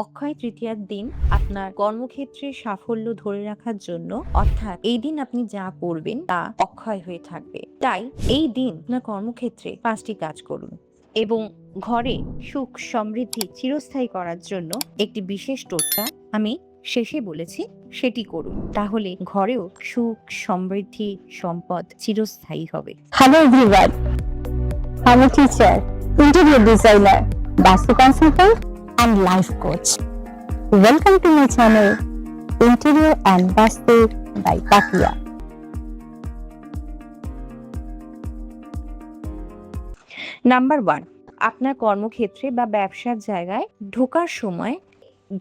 অক্ষয় তৃতীয়ার দিন আপনার কর্মক্ষেত্রে সাফল্য ধরে রাখার জন্য, অর্থাৎ এই দিন আপনি যা করবেন তা অক্ষয় হয়ে থাকবে। তাই এই দিন আপনার কর্মক্ষেত্রে 5টি কাজ করুন এবং ঘরে সুখ সমৃদ্ধি চিরস্থায়ী করার জন্য একটি বিশেষ টোটকা আমি শেষে বলেছি, সেটি করুন। তাহলে ঘরেও সুখ সমৃদ্ধি সম্পদ চিরস্থায়ী হবে। Hello everyone, I'm a teacher, interior designer, Vastu consultant and life coach. Welcome to my channel Interior and Vastu by Pakia. Number 1, আপনার কর্মক্ষেত্রে বা ব্যবসার জায়গায় ঢোকার সময়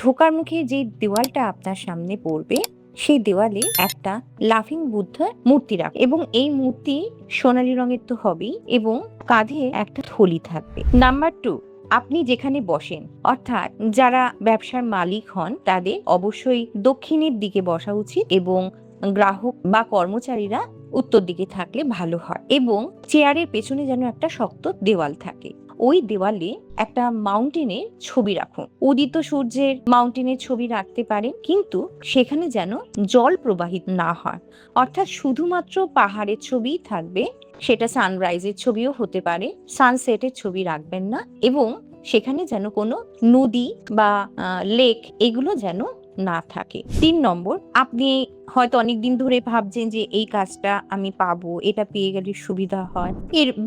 ঢোকার মুখে যে দেওয়ালটা আপনার সামনে পড়বে সেই দেওয়ালে একটা লাফিং বুদ্ধার মূর্তি রাখবে এবং এই মূর্তি সোনালী রঙের তো হবেই এবং কাঁধে একটা থলি থাকবে। নাম্বার 2, আপনি যেখানে বসেন অর্থাৎ যারা ব্যবসার মালিক হন তাদের অবশ্যই দক্ষিণের দিকে বসা উচিত এবং গ্রাহক বা কর্মচারীরা উত্তর দিকে থাকলে ভালো হয় এবং চেয়ারের পেছনে যেন একটা শক্ত দেওয়াল থাকে। ওই দেওয়ালে একটা মাউন্টেনের ছবি রাখুন। উদিত সূর্যের মাউন্টেনের ছবি রাখতে পারেন, কিন্তু সেখানে যেন জল প্রবাহিত না হয়, অর্থাৎ শুধুমাত্র পাহাড়ের ছবিই থাকবে। সেটা সানরাইজের ছবিও হতে পারে, সানসেটের ছবি রাখবেন না এবং সেখানে যেন কোনো নদী বা লেক এগুলো যেন না থাকে। 3 নম্বর, আপনি হয়তো অনেকদিন ধরে ভাবছেন যে এই কাজটা আমি পাবো, এটা পেয়ে গেলে সুবিধা হয়,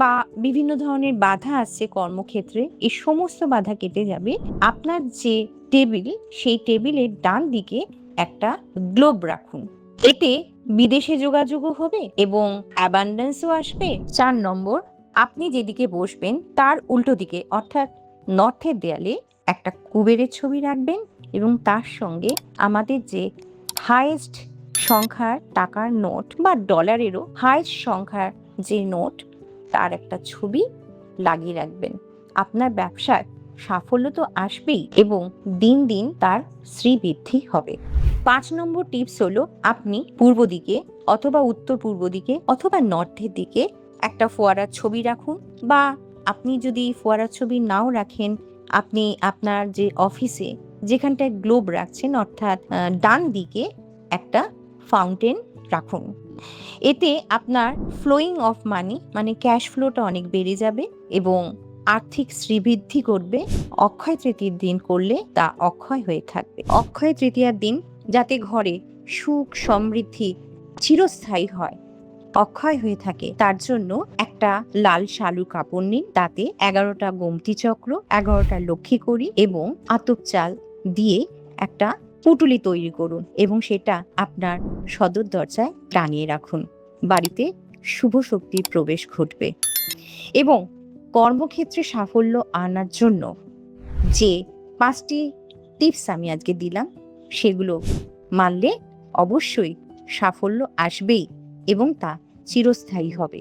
বা বিভিন্ন ধরনের বাধা আসছে কর্মক্ষেত্রে। এই সমস্ত বাধা কেটে যাবে। আপনার যে টেবিল, সেই টেবিলের ডান দিকে একটা গ্লোব রাখুন। এতে বিদেশে যোগাযোগও হবে এবং অ্যাবান্ডেন্সও আসবে। 4 নম্বর, আপনি যেদিকে বসবেন তার উল্টো দিকে অর্থাৎ নর্থের দেয়ালে একটা কুবেরের ছবি রাখবেন এবং তার সঙ্গে আমাদের যে হাইয়েস্ট সংখ্যার টাকার নোট বা ডলারেরও হাইয়েস্ট সংখ্যার যে নোট তার একটা ছবি লাগিয়ে রাখবেন। আপনার ব্যবসায় সাফল্য তো আসবেই এবং দিন দিন তার শ্রীবৃদ্ধি হবে। 5 নম্বর টিপস হলো, আপনি পূর্ব দিকে অথবা উত্তর পূর্ব দিকে অথবা নর্থের দিকে একটা ফোয়ারার ছবি রাখুন, বা আপনি যদি ফোয়ারার ছবি নাও রাখেন, আপনি আপনার যে অফিসে যেখানটায় গ্লোব রাখছেন অর্থাৎ ডান দিকে একটা ফাউন্টেন রাখুন। এতে আপনার ফ্লোয়িং অফ মানি মানে ক্যাশ ফ্লোটা অনেক বেড়ে যাবে এবং আর্থিক শ্রীবৃদ্ধি করবে। অক্ষয় তৃতীয়ার দিন করলে তা অক্ষয় হয়ে থাকবে। অক্ষয় তৃতীয়ার দিন যাতে ঘরে সুখ সমৃদ্ধি চিরস্থায়ী হয়, অক্ষয় হয়ে থাকে, তার জন্য একটা লাল শালু কাপড় নিন, তাতে 11টা গোমতী চক্র, 11টা লক্ষ্মী কড়ি এবং আতপ চাল দিয়ে একটা পুটুলি তৈরি করুন এবং সেটা আপনার সদর দরজায় টানিয়ে রাখুন। বাড়িতে শুভ শক্তির প্রবেশ ঘটবে এবং কর্মক্ষেত্রে সাফল্য আনার জন্য যে 5টি টিপস আমি আজকে দিলাম সেগুলো মানলে অবশ্যই সাফল্য আসবেই এবং তা চিরস্থায়ী হবে।